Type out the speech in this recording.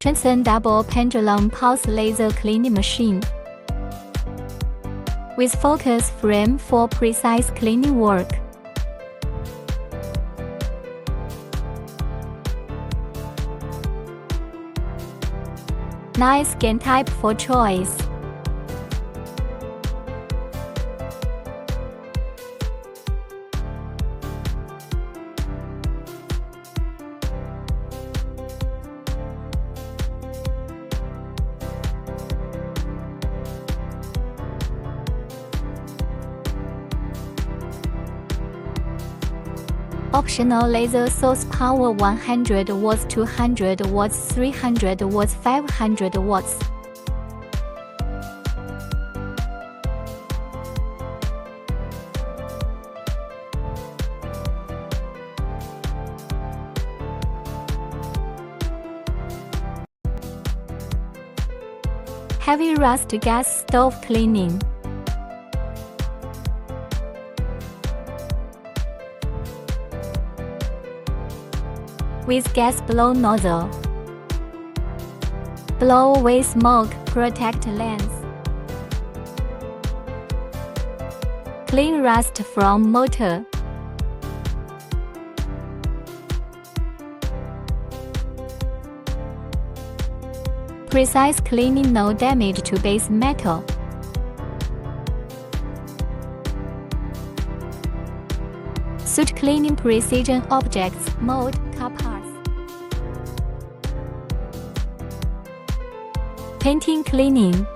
Transcend double pendulum pulse laser cleaning machine with focus frame for precise cleaning work. Nice skin type for choice. Optional laser source power 100 watts, 200 watts, 300 watts, 500 watts. Heavy rust gas stove cleaning. With gas blow nozzle. Blow away smoke, protect lens. Clean rust from motor. Precise cleaning, no damage to base metal. Suit cleaning, precision objects, mold, car parts. Painting cleaning.